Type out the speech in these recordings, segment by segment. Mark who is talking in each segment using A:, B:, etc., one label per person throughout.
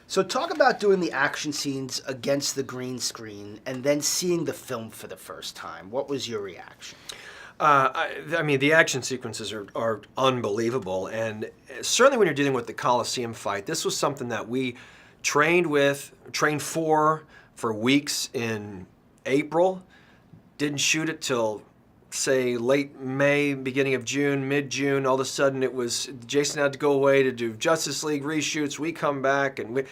A: So talk about doing the action scenes against the green screen and then seeing the film for the first time. What was your reaction?
B: I mean, the action sequences are unbelievable, and certainly when you're dealing with the Coliseum fight, this was something that we trained for weeks in April. Didn't shoot it till, say, late May, beginning of June, mid-June. All of a sudden, it was Jason had to go away to do Justice League reshoots. We come back, and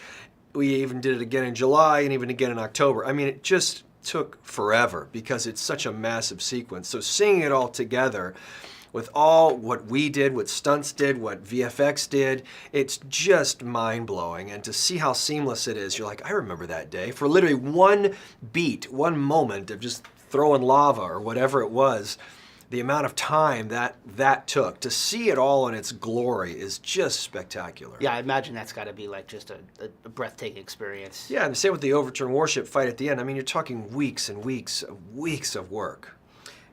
B: we even did it again in July and even again in October. I mean, it just took forever because it's such a massive sequence. So seeing it all together with all what we did, what stunts did, what VFX did, it's just mind-blowing. And to see how seamless it is, you're like, I remember that day. For literally one beat, one moment of just throwing lava or whatever it was, the amount of time that took to see it all in its glory is just spectacular.
A: Yeah, I imagine that's got to be like just a breathtaking experience.
B: Yeah, and same with the Overturn warship fight at the end. I mean, you're talking weeks and weeks of work.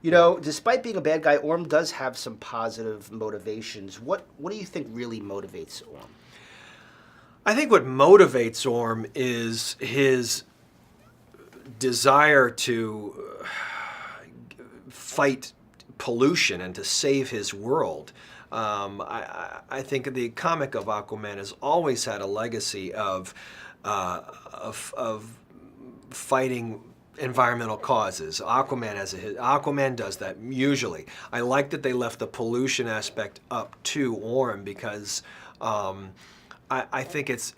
A: You know, despite being a bad guy, Orm does have some positive motivations. What do you think really motivates Orm?
B: I think what motivates Orm is his desire to fight pollution and to save his world. I think the comic of Aquaman has always had a legacy of fighting environmental causes. Aquaman does that usually. I like that they left the pollution aspect up to Orm because I think it's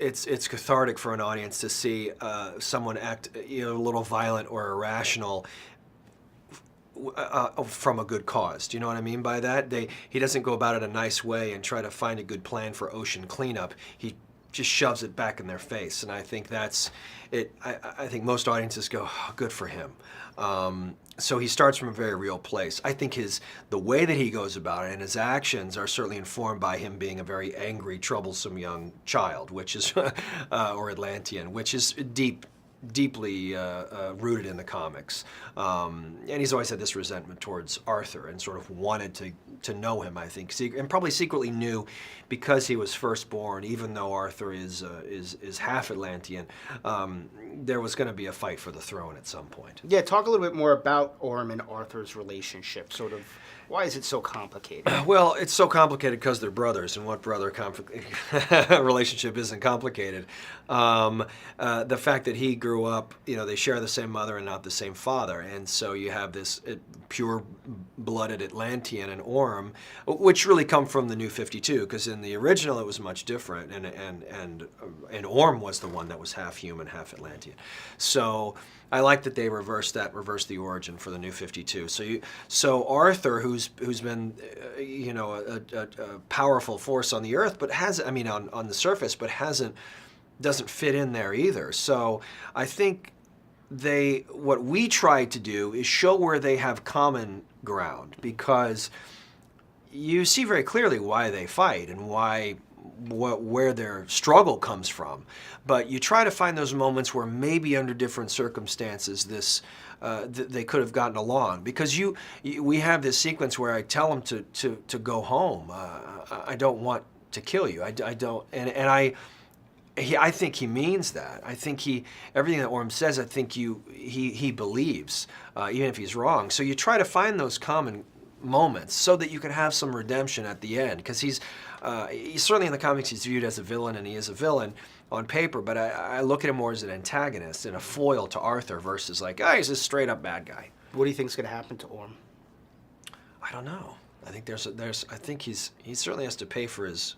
B: cathartic for an audience to see someone act a little violent or irrational from a good cause. Do you know what I mean by that? He doesn't go about it a nice way and try to find a good plan for ocean cleanup. He just shoves it back in their face, and I think that's it. I think most audiences go, oh, good for him. So he starts from a very real place. I think the way that he goes about it and his actions are certainly informed by him being a very angry, troublesome young child, which is or Atlantean, which is deeply rooted in the comics. And he's always had this resentment towards Arthur and sort of wanted to know him, I think, and probably secretly knew because he was firstborn, even though Arthur is half Atlantean, there was going to be a fight for the throne at some point.
A: Yeah, talk a little bit more about Orm and Arthur's relationship, sort of. Why is it so complicated?
B: Well, it's so complicated because they're brothers, and what brother relationship isn't complicated? The fact that he grew up, they share the same mother and not the same father, and so you have this pure-blooded Atlantean and Orm, which really come from the New 52, because in the original it was much different, and Orm was the one that was half human, half Atlantean. So I like that they reversed the origin for the New 52. So Arthur, who's been a powerful force on the Earth, but on the surface, but doesn't fit in there either. So I think what we tried to do is show where they have common ground, because you see very clearly why they fight and where their struggle comes from, but you try to find those moments where maybe under different circumstances they could have gotten along, because we have this sequence where I tell him to go home. I don't want to kill you. I don't, and I think he means that. I think everything that Orm says, I think he believes, even if he's wrong. So you try to find those common moments so that you can have some redemption at the end, because he's certainly in the comics he's viewed as a villain, and he is a villain on paper, but I look at him more as an antagonist and a foil to Arthur versus he's a straight up bad guy.
A: What do you think is going to happen to Orm?
B: I don't know. I think I think he certainly has to pay for his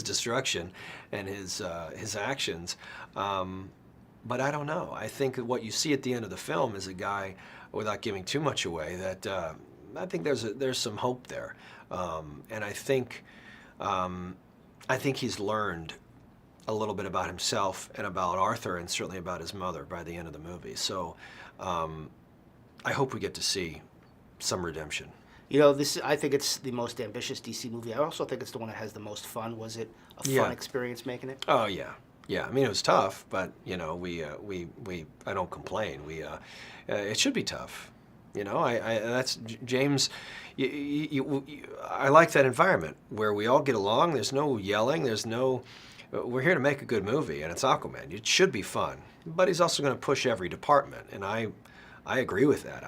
B: destruction and his actions, but I don't know. I think that what you see at the end of the film is a guy, without giving too much away, that I think there's some hope there, and I think he's learned a little bit about himself and about Arthur, and certainly about his mother by the end of the movie. So I hope we get to see some redemption.
A: I think it's the most ambitious DC movie. I also think it's the one that has the most fun. Was it a fun experience making it?
B: Oh yeah. I mean, it was tough, but I don't complain. It should be tough. That's James. I like that environment where we all get along. There's no yelling. There's no. we're here to make a good movie, and it's Aquaman. It should be fun, but he's also going to push every department, and I agree with that.